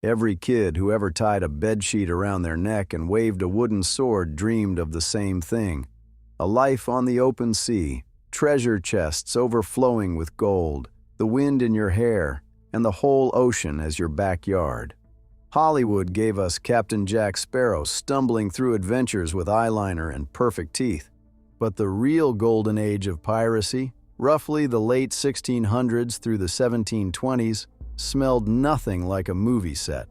Every kid who ever tied a bedsheet around their neck and waved a wooden sword dreamed of the same thing. A life on the open sea, treasure chests overflowing with gold, the wind in your hair, and the whole ocean as your backyard. Hollywood gave us Captain Jack Sparrow stumbling through adventures with eyeliner and perfect teeth. But the real golden age of piracy, roughly the late 1600s through the 1720s, smelled nothing like a movie set.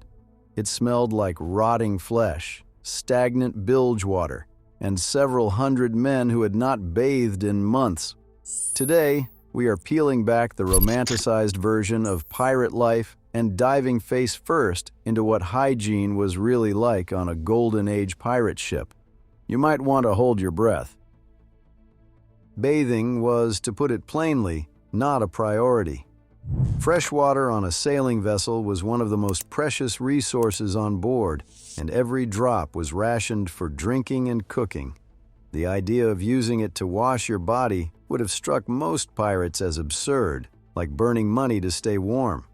It smelled like rotting flesh, stagnant bilge water, and several hundred men who had not bathed in months. Today, we are peeling back the romanticized version of pirate life and diving face first into what hygiene was really like on a golden age pirate ship. You might want to hold your breath. Bathing was, to put it plainly, not a priority. Fresh water on a sailing vessel was one of the most precious resources on board, and every drop was rationed for drinking and cooking. The idea of using it to wash your body would have struck most pirates as absurd, like burning money to stay warm.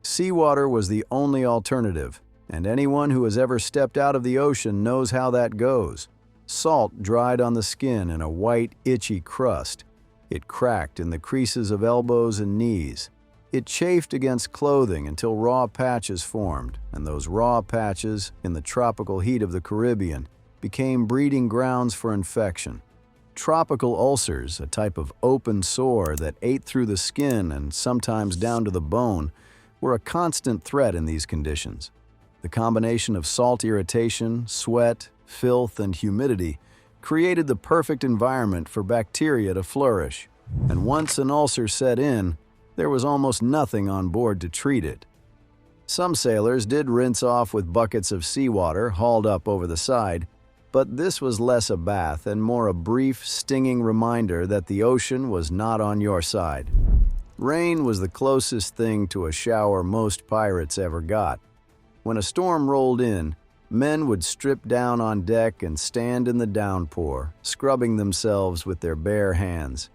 Seawater was the only alternative, and anyone who has ever stepped out of the ocean knows how that goes. Salt dried on the skin in a white, itchy crust. It cracked in the creases of elbows and knees. It chafed against clothing until raw patches formed, and those raw patches, in the tropical heat of the Caribbean, became breeding grounds for infection. Tropical ulcers, a type of open sore that ate through the skin and sometimes down to the bone, were a constant threat in these conditions. The combination of salt irritation, sweat, filth, and humidity created the perfect environment for bacteria to flourish, and once an ulcer set in, there was almost nothing on board to treat it. Some sailors did rinse off with buckets of seawater hauled up over the side, but this was less a bath and more a brief, stinging reminder that the ocean was not on your side. Rain was the closest thing to a shower most pirates ever got. When a storm rolled in, men would strip down on deck and stand in the downpour, scrubbing themselves with their bare hands.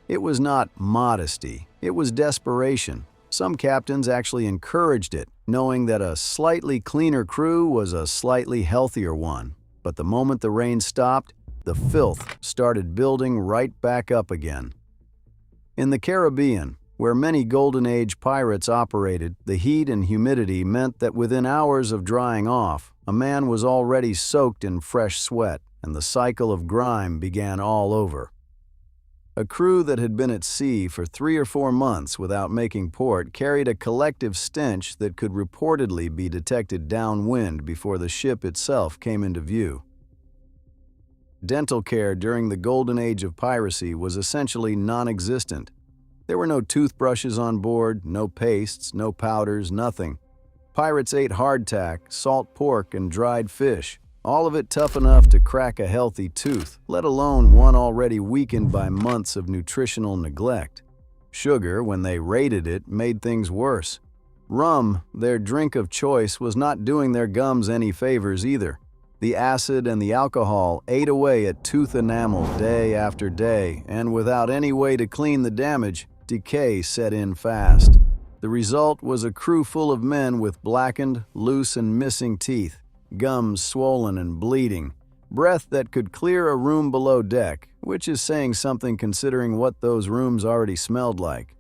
It was not modesty, it was desperation. Some captains actually encouraged it, knowing that a slightly cleaner crew was a slightly healthier one. But the moment the rain stopped, the filth started building right back up again. In the Caribbean, where many Golden Age pirates operated, the heat and humidity meant that within hours of drying off, a man was already soaked in fresh sweat, and the cycle of grime began all over. A crew that had been at sea for 3 or 4 months without making port carried a collective stench that could reportedly be detected downwind before the ship itself came into view. Dental care during the golden age of piracy was essentially non-existent. There were no toothbrushes on board, no pastes, no powders, nothing. Pirates ate hardtack, salt pork, and dried fish, all of it tough enough to crack a healthy tooth, let alone one already weakened by months of nutritional neglect. Sugar, when they raided it, made things worse. Rum, their drink of choice, was not doing their gums any favors either. The acid and the alcohol ate away at tooth enamel day after day, and without any way to clean the damage, decay set in fast. The result was a crew full of men with blackened, loose, and missing teeth, gums swollen and bleeding, breath that could clear a room below deck, which is saying something considering what those rooms already smelled like.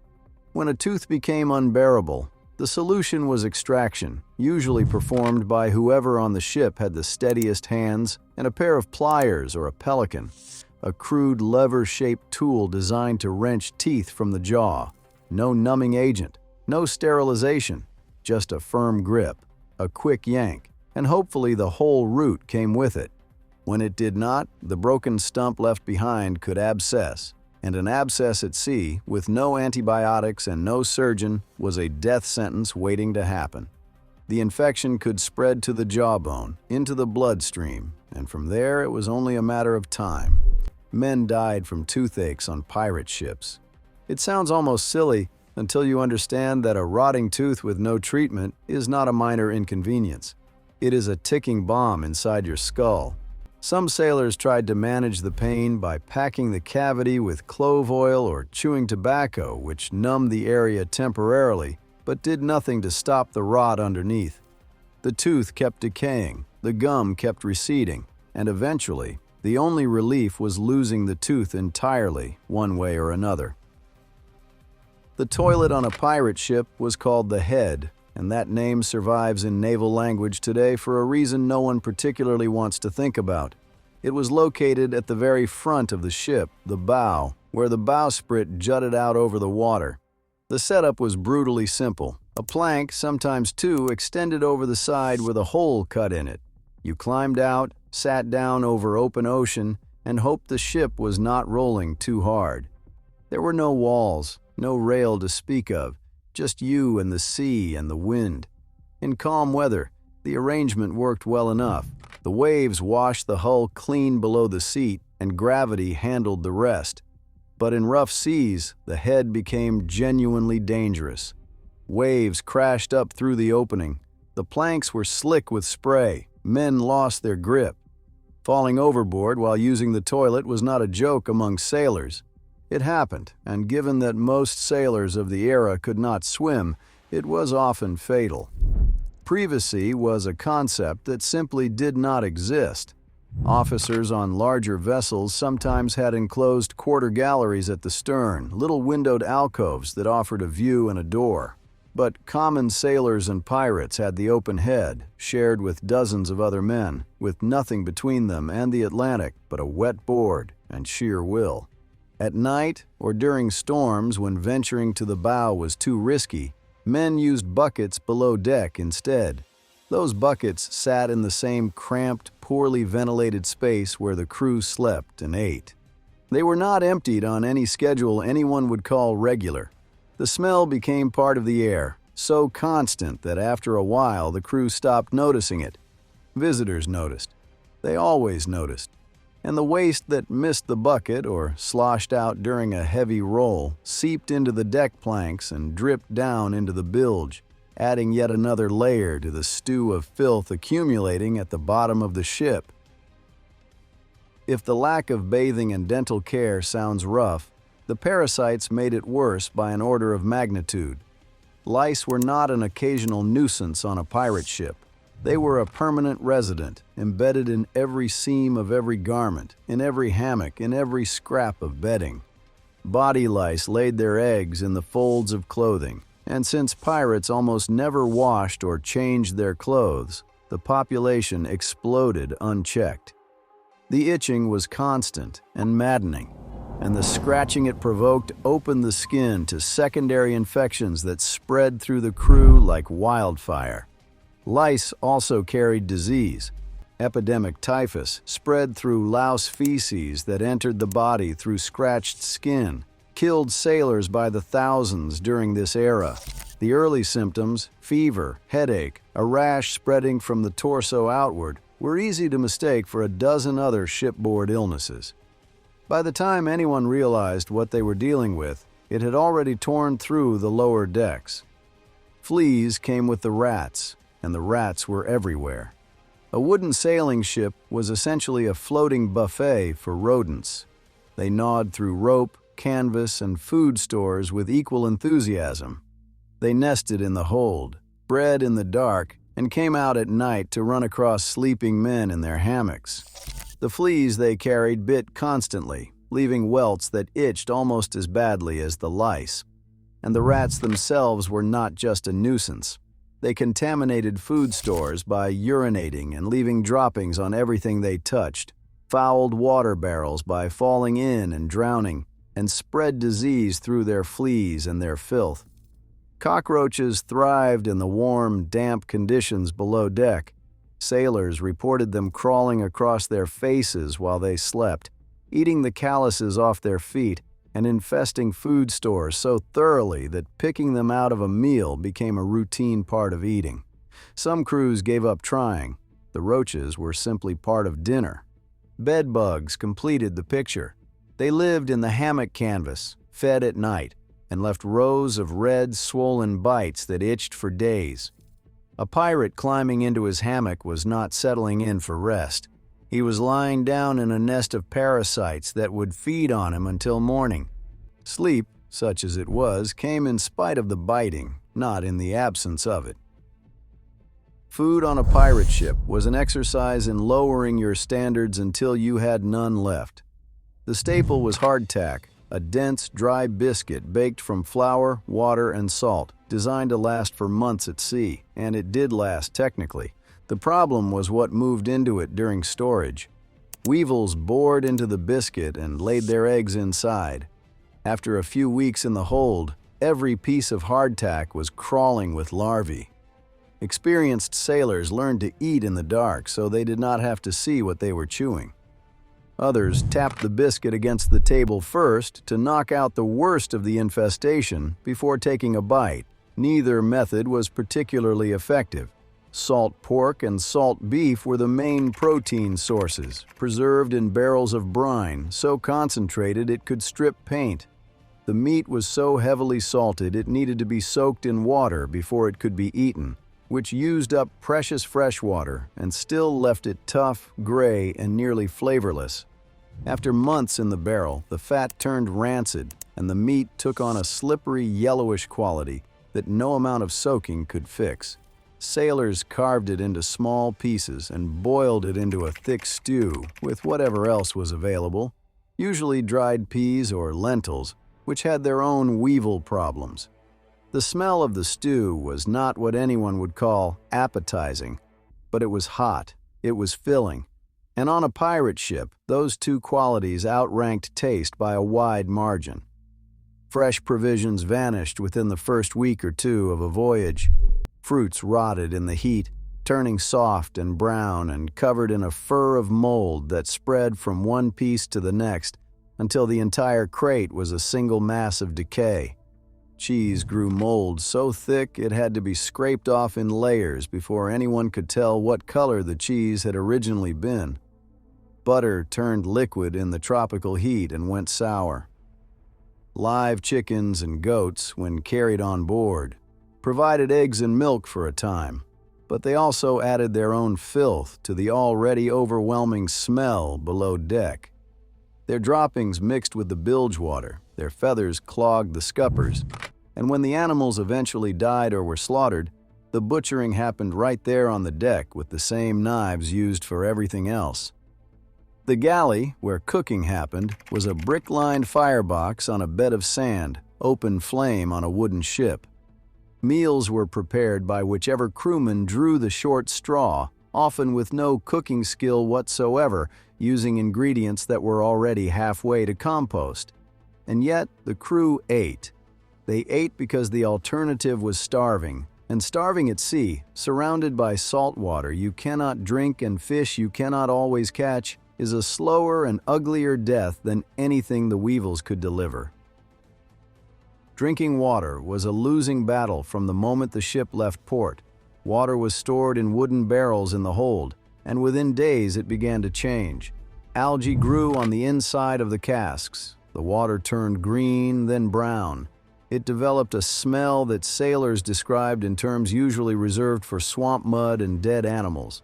When a tooth became unbearable, the solution was extraction, usually performed by whoever on the ship had the steadiest hands and a pair of pliers or a pelican, a crude lever-shaped tool designed to wrench teeth from the jaw. No numbing agent, no sterilization, just a firm grip, a quick yank, and hopefully the whole root came with it. When it did not, the broken stump left behind could abscess, and an abscess at sea, with no antibiotics and no surgeon, was a death sentence waiting to happen. The infection could spread to the jawbone, into the bloodstream, and from there it was only a matter of time. Men died from toothaches on pirate ships. It sounds almost silly until you understand that a rotting tooth with no treatment is not a minor inconvenience. It is a ticking bomb inside your skull. Some sailors tried to manage the pain by packing the cavity with clove oil or chewing tobacco, which numbed the area temporarily, but did nothing to stop the rot underneath. The tooth kept decaying, the gum kept receding, and eventually, the only relief was losing the tooth entirely, one way or another. The toilet on a pirate ship was called the head, and that name survives in naval language today for a reason no one particularly wants to think about. It was located at the very front of the ship, the bow, where the bowsprit jutted out over the water. The setup was brutally simple. A plank, sometimes two, extended over the side with a hole cut in it. You climbed out, sat down over open ocean, and hoped the ship was not rolling too hard. There were no walls, no rail to speak of, just you and the sea and the wind. In calm weather, the arrangement worked well enough. The waves washed the hull clean below the seat, and gravity handled the rest. But in rough seas, the head became genuinely dangerous. Waves crashed up through the opening. The planks were slick with spray. Men lost their grip. Falling overboard while using the toilet was not a joke among sailors. It happened, and given that most sailors of the era could not swim, it was often fatal. Privacy was a concept that simply did not exist. Officers on larger vessels sometimes had enclosed quarter galleries at the stern, little windowed alcoves that offered a view and a door. But common sailors and pirates had the open head, shared with dozens of other men, with nothing between them and the Atlantic but a wet board and sheer will. At night, or during storms when venturing to the bow was too risky, men used buckets below deck instead. Those buckets sat in the same cramped, poorly ventilated space where the crew slept and ate. They were not emptied on any schedule anyone would call regular. The smell became part of the air, so constant that after a while the crew stopped noticing it. Visitors noticed. They always noticed. And the waste that missed the bucket or sloshed out during a heavy roll seeped into the deck planks and dripped down into the bilge, adding yet another layer to the stew of filth accumulating at the bottom of the ship. If the lack of bathing and dental care sounds rough, the parasites made it worse by an order of magnitude. Lice were not an occasional nuisance on a pirate ship. They were a permanent resident, embedded in every seam of every garment, in every hammock, in every scrap of bedding. Body lice laid their eggs in the folds of clothing, and since pirates almost never washed or changed their clothes, the population exploded unchecked. The itching was constant and maddening, and the scratching it provoked opened the skin to secondary infections that spread through the crew like wildfire. Lice also carried disease. Epidemic typhus spread through louse feces that entered the body through scratched skin, killed sailors by the thousands during this era. The early symptoms, fever, headache, a rash spreading from the torso outward, were easy to mistake for a dozen other shipboard illnesses. By the time anyone realized what they were dealing with, it had already torn through the lower decks. Fleas came with the rats, and the rats were everywhere. A wooden sailing ship was essentially a floating buffet for rodents. They gnawed through rope, canvas, and food stores with equal enthusiasm. They nested in the hold, bred in the dark, and came out at night to run across sleeping men in their hammocks. The fleas they carried bit constantly, leaving welts that itched almost as badly as the lice. And the rats themselves were not just a nuisance. They contaminated food stores by urinating and leaving droppings on everything they touched, fouled water barrels by falling in and drowning, and spread disease through their fleas and their filth. Cockroaches thrived in the warm, damp conditions below deck. Sailors reported them crawling across their faces while they slept, eating the calluses off their feet, and infesting food stores so thoroughly that picking them out of a meal became a routine part of eating. Some crews gave up trying. The roaches were simply part of dinner. Bed bugs completed the picture. They lived in the hammock canvas, fed at night, and left rows of red, swollen bites that itched for days. A pirate climbing into his hammock was not settling in for rest. He was lying down in a nest of parasites that would feed on him until morning. Sleep, such as it was, came in spite of the biting, not in the absence of it. Food on a pirate ship was an exercise in lowering your standards until you had none left. The staple was hardtack, a dense, dry biscuit baked from flour, water, and salt, designed to last for months at sea, and it did last technically. The problem was what moved into it during storage. Weevils bored into the biscuit and laid their eggs inside. After a few weeks in the hold, every piece of hardtack was crawling with larvae. Experienced sailors learned to eat in the dark so they did not have to see what they were chewing. Others tapped the biscuit against the table first to knock out the worst of the infestation before taking a bite. Neither method was particularly effective. Salt pork and salt beef were the main protein sources, preserved in barrels of brine, so concentrated it could strip paint. The meat was so heavily salted it needed to be soaked in water before it could be eaten, which used up precious fresh water and still left it tough, gray, and nearly flavorless. After months in the barrel, the fat turned rancid, and the meat took on a slippery yellowish quality that no amount of soaking could fix. Sailors carved it into small pieces and boiled it into a thick stew with whatever else was available, usually dried peas or lentils, which had their own weevil problems. The smell of the stew was not what anyone would call appetizing, but it was hot, it was filling, and on a pirate ship, those two qualities outranked taste by a wide margin. Fresh provisions vanished within the first week or two of a voyage. Fruits rotted in the heat, turning soft and brown and covered in a fur of mold that spread from one piece to the next until the entire crate was a single mass of decay. Cheese grew mold so thick it had to be scraped off in layers before anyone could tell what color the cheese had originally been. Butter turned liquid in the tropical heat and went sour. Live chickens and goats, when carried on board, provided eggs and milk for a time, but they also added their own filth to the already overwhelming smell below deck. Their droppings mixed with the bilge water, their feathers clogged the scuppers, and when the animals eventually died or were slaughtered, the butchering happened right there on the deck with the same knives used for everything else. The galley, where cooking happened, was a brick-lined firebox on a bed of sand, open flame on a wooden ship. Meals were prepared by whichever crewman drew the short straw, often with no cooking skill whatsoever, using ingredients that were already halfway to compost. And yet, the crew ate. They ate because the alternative was starving, and starving at sea, surrounded by salt water you cannot drink and fish you cannot always catch, is a slower and uglier death than anything the weevils could deliver. Drinking water was a losing battle from the moment the ship left port. Water was stored in wooden barrels in the hold, and within days it began to change. Algae grew on the inside of the casks. The water turned green, then brown. It developed a smell that sailors described in terms usually reserved for swamp mud and dead animals.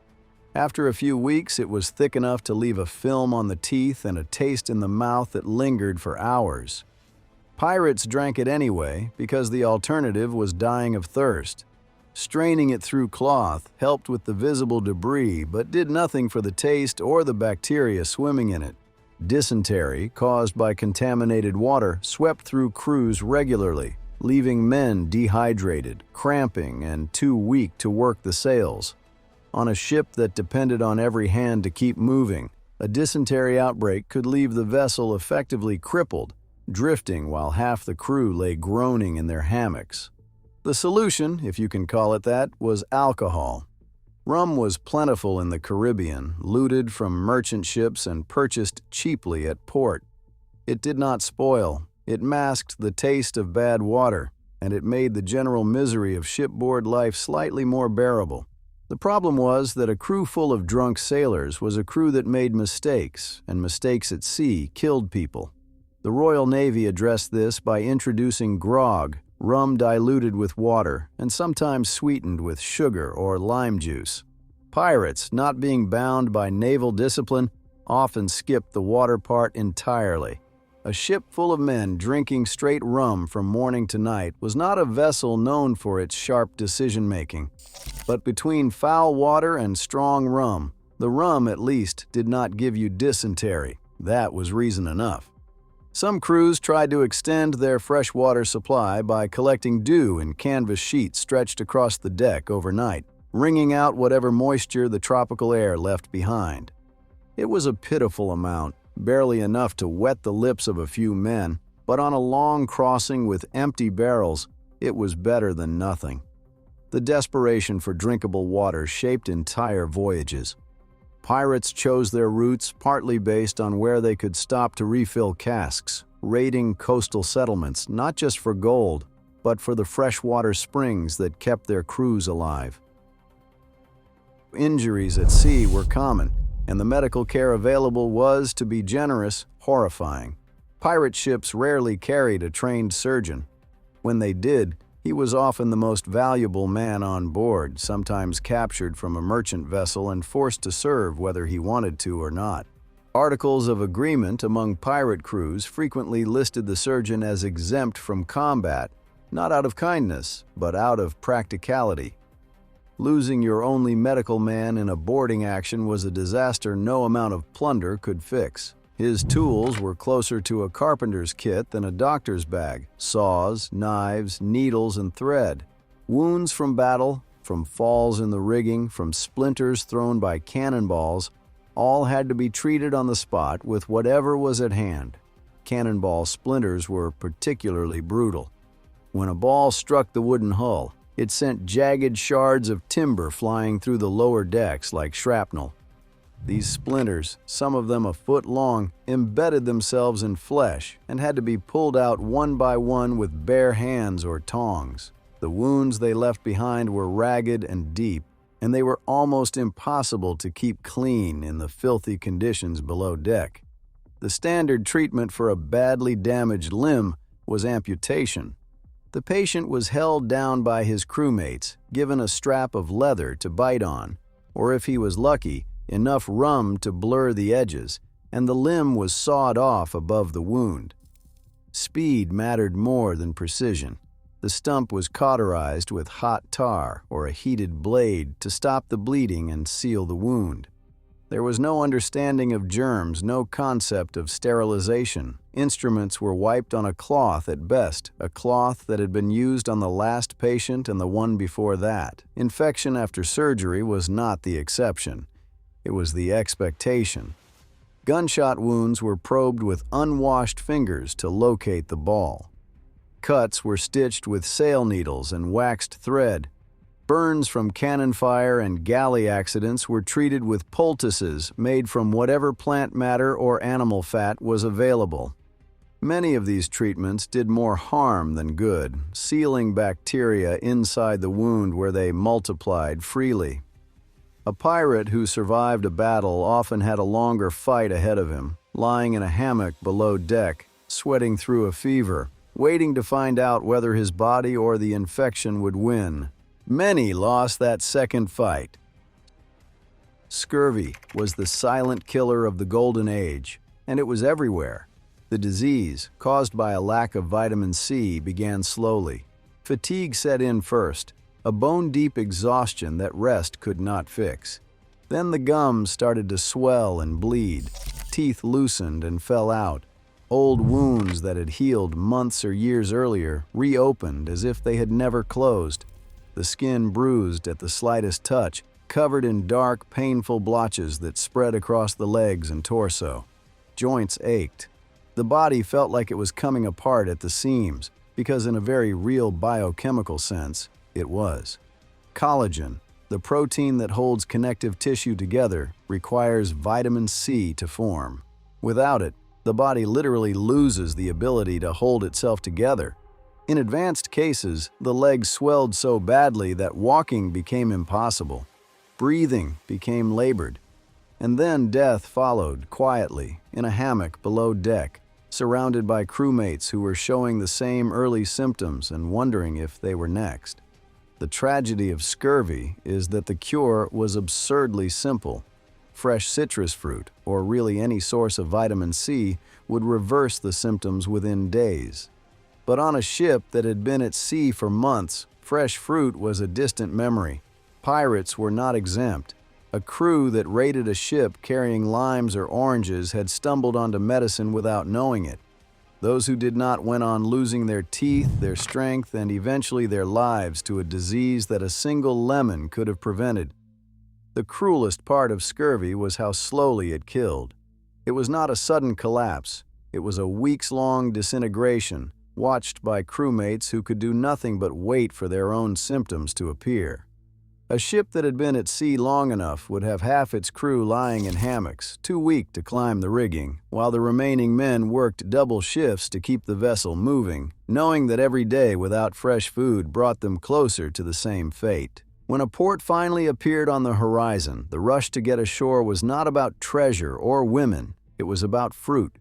After a few weeks, it was thick enough to leave a film on the teeth and a taste in the mouth that lingered for hours. Pirates drank it anyway because the alternative was dying of thirst. Straining it through cloth helped with the visible debris but did nothing for the taste or the bacteria swimming in it. Dysentery, caused by contaminated water, swept through crews regularly, leaving men dehydrated, cramping, and too weak to work the sails. On a ship that depended on every hand to keep moving, a dysentery outbreak could leave the vessel effectively crippled, drifting while half the crew lay groaning in their hammocks. The solution, if you can call it that, was alcohol. Rum was plentiful in the Caribbean, looted from merchant ships and purchased cheaply at port. It did not spoil, it masked the taste of bad water, and it made the general misery of shipboard life slightly more bearable. The problem was that a crew full of drunk sailors was a crew that made mistakes, and mistakes at sea killed people. The Royal Navy addressed this by introducing grog, rum diluted with water, and sometimes sweetened with sugar or lime juice. Pirates, not being bound by naval discipline, often skipped the water part entirely. A ship full of men drinking straight rum from morning to night was not a vessel known for its sharp decision-making. But between foul water and strong rum, the rum at least did not give you dysentery. That was reason enough. Some crews tried to extend their freshwater supply by collecting dew in canvas sheets stretched across the deck overnight, wringing out whatever moisture the tropical air left behind. It was a pitiful amount, barely enough to wet the lips of a few men, but on a long crossing with empty barrels, it was better than nothing. The desperation for drinkable water shaped entire voyages. Pirates chose their routes partly based on where they could stop to refill casks, raiding coastal settlements not just for gold, but for the freshwater springs that kept their crews alive. Injuries at sea were common, and the medical care available was, to be generous, horrifying. Pirate ships rarely carried a trained surgeon. When they did, he was often the most valuable man on board, sometimes captured from a merchant vessel and forced to serve whether he wanted to or not. Articles of agreement among pirate crews frequently listed the surgeon as exempt from combat, not out of kindness, but out of practicality. Losing your only medical man in a boarding action was a disaster no amount of plunder could fix. His tools were closer to a carpenter's kit than a doctor's bag: saws, knives, needles, and thread. Wounds from battle, from falls in the rigging, from splinters thrown by cannonballs, all had to be treated on the spot with whatever was at hand. Cannonball splinters were particularly brutal. When a ball struck the wooden hull, it sent jagged shards of timber flying through the lower decks like shrapnel. These splinters, some of them a foot long, embedded themselves in flesh and had to be pulled out one by one with bare hands or tongs. The wounds they left behind were ragged and deep, and they were almost impossible to keep clean in the filthy conditions below deck. The standard treatment for a badly damaged limb was amputation. The patient was held down by his crewmates, given a strap of leather to bite on, or if he was lucky, enough rum to blur the edges, and the limb was sawed off above the wound. Speed mattered more than precision. The stump was cauterized with hot tar or a heated blade to stop the bleeding and seal the wound. There was no understanding of germs, no concept of sterilization. Instruments were wiped on a cloth at best, a cloth that had been used on the last patient and the one before that. Infection after surgery was not the exception. It was the expectation. Gunshot wounds were probed with unwashed fingers to locate the ball. Cuts were stitched with sail needles and waxed thread. Burns from cannon fire and galley accidents were treated with poultices made from whatever plant matter or animal fat was available. Many of these treatments did more harm than good, sealing bacteria inside the wound where they multiplied freely. A pirate who survived a battle often had a longer fight ahead of him, lying in a hammock below deck, sweating through a fever, waiting to find out whether his body or the infection would win. Many lost that second fight. Scurvy was the silent killer of the Golden Age, and it was everywhere. The disease, caused by a lack of vitamin C, began slowly. Fatigue set in first, a bone-deep exhaustion that rest could not fix. Then the gums started to swell and bleed. Teeth loosened and fell out. Old wounds that had healed months or years earlier reopened as if they had never closed. The skin bruised at the slightest touch, covered in dark, painful blotches that spread across the legs and torso. Joints ached. The body felt like it was coming apart at the seams, because in a very real biochemical sense, it was. Collagen, the protein that holds connective tissue together, requires vitamin C to form. Without it, the body literally loses the ability to hold itself together. In advanced cases, the legs swelled so badly that walking became impossible. Breathing became labored. And then death followed quietly in a hammock below deck, surrounded by crewmates who were showing the same early symptoms and wondering if they were next. The tragedy of scurvy is that the cure was absurdly simple. fresh citrus fruit, or really any source of vitamin C would reverse the symptoms within days. But on a ship that had been at sea for months, fresh fruit was a distant memory. Pirates were not exempt. A crew that raided a ship carrying limes or oranges had stumbled onto medicine without knowing it. Those who did not went on losing their teeth, their strength, and eventually their lives to a disease that a single lemon could have prevented. The cruelest part of scurvy was how slowly it killed. It was not a sudden collapse. It was a weeks-long disintegration, watched by crewmates who could do nothing but wait for their own symptoms to appear. A ship that had been at sea long enough would have half its crew lying in hammocks, too weak to climb the rigging, while the remaining men worked double shifts to keep the vessel moving, knowing that every day without fresh food brought them closer to the same fate. When a port finally appeared on the horizon, the rush to get ashore was not about treasure or women, it was about fruit.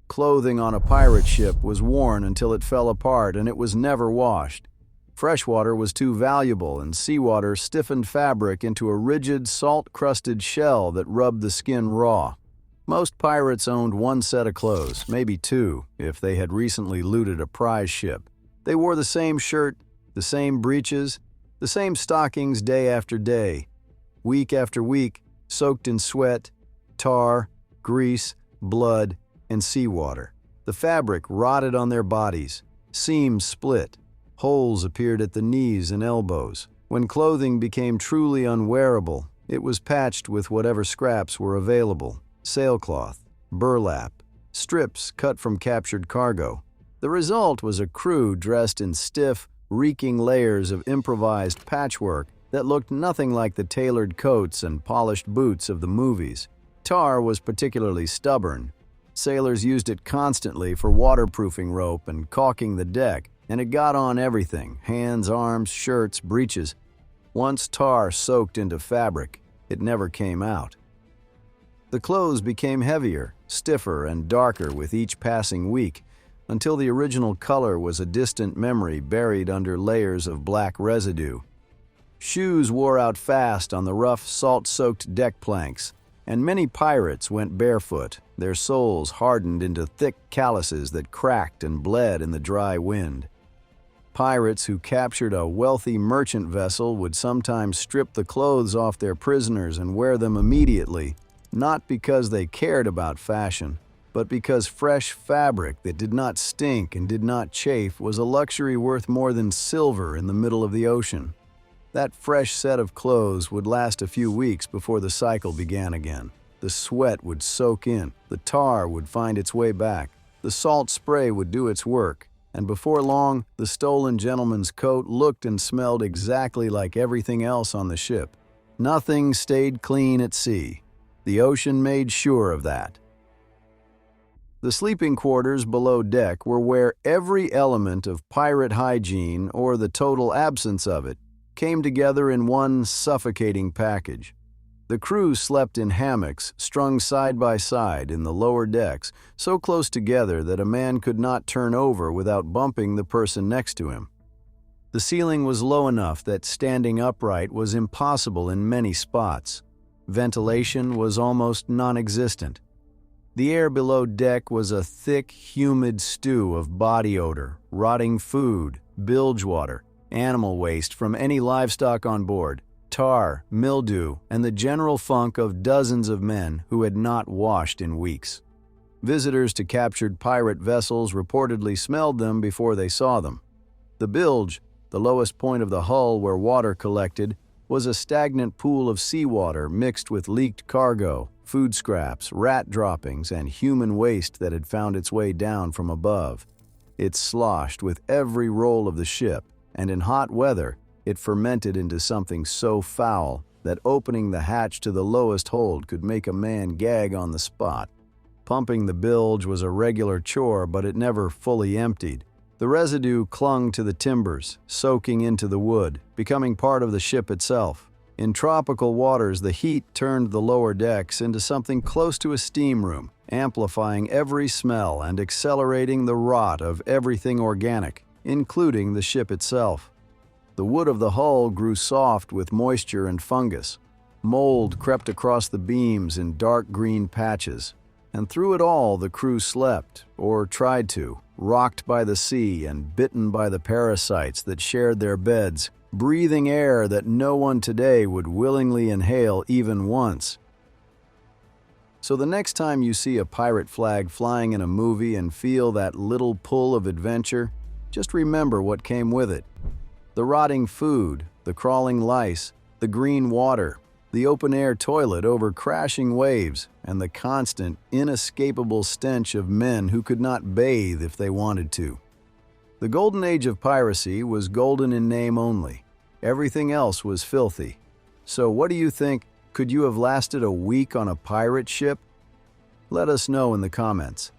Clothing on a pirate ship was worn until it fell apart, and it was never washed. Freshwater was too valuable, and seawater stiffened fabric into a rigid, salt-crusted shell that rubbed the skin raw. Most pirates owned one set of clothes, maybe two, if they had recently looted a prize ship. They wore the same shirt, the same breeches, the same stockings day after day, week after week, soaked in sweat, tar, grease, blood, and seawater. The fabric rotted on their bodies, seams split, holes appeared at the knees and elbows. When clothing became truly unwearable, it was patched with whatever scraps were available: sailcloth, burlap, strips cut from captured cargo. The result was a crew dressed in stiff, reeking layers of improvised patchwork that looked nothing like the tailored coats and polished boots of the movies. Tar was particularly stubborn. Sailors used it constantly for waterproofing rope and caulking the deck, and it got on everything: hands, arms, shirts, breeches. Once tar soaked into fabric, it never came out. The clothes became heavier, stiffer, and darker with each passing week, until the original color was a distant memory buried under layers of black residue. Shoes wore out fast on the rough, salt-soaked deck planks, and many pirates went barefoot, their soles hardened into thick calluses that cracked and bled in the dry wind. Pirates who captured a wealthy merchant vessel would sometimes strip the clothes off their prisoners and wear them immediately, not because they cared about fashion, but because fresh fabric that did not stink and did not chafe was a luxury worth more than silver in the middle of the ocean. That fresh set of clothes would last a few weeks before the cycle began again. The sweat would soak in, the tar would find its way back, the salt spray would do its work, and before long, the stolen gentleman's coat looked and smelled exactly like everything else on the ship. Nothing stayed clean at sea. The ocean made sure of that. The sleeping quarters below deck were where every element of pirate hygiene, or the total absence of it, came together in one suffocating package. The crew slept in hammocks strung side by side in the lower decks, so close together that a man could not turn over without bumping the person next to him. The ceiling was low enough that standing upright was impossible in many spots. Ventilation was almost non-existent. The air below deck was a thick, humid stew of body odor, rotting food, bilge water, animal waste from any livestock on board, tar, mildew, and the general funk of dozens of men who had not washed in weeks. Visitors to captured pirate vessels reportedly smelled them before they saw them. The bilge, the lowest point of the hull where water collected, was a stagnant pool of seawater mixed with leaked cargo, food scraps, rat droppings, and human waste that had found its way down from above. It sloshed with every roll of the ship, and in hot weather, it fermented into something so foul that opening the hatch to the lowest hold could make a man gag on the spot. Pumping the bilge was a regular chore, but it never fully emptied. The residue clung to the timbers, soaking into the wood, becoming part of the ship itself. In tropical waters, the heat turned the lower decks into something close to a steam room, amplifying every smell and accelerating the rot of everything organic, including the ship itself. The wood of the hull grew soft with moisture and fungus. Mold crept across the beams in dark green patches, and through it all the crew slept, or tried to, rocked by the sea and bitten by the parasites that shared their beds, breathing air that no one today would willingly inhale even once. So the next time you see a pirate flag flying in a movie and feel that little pull of adventure, just remember what came with it. The rotting food, the crawling lice, the green water, the open-air toilet over crashing waves, and the constant, inescapable stench of men who could not bathe if they wanted to. The golden age of piracy was golden in name only. Everything else was filthy. So what do you think? Could you have lasted a week on a pirate ship? Let us know in the comments.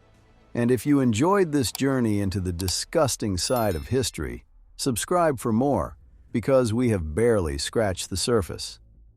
And if you enjoyed this journey into the disgusting side of history, subscribe for more, because we have barely scratched the surface.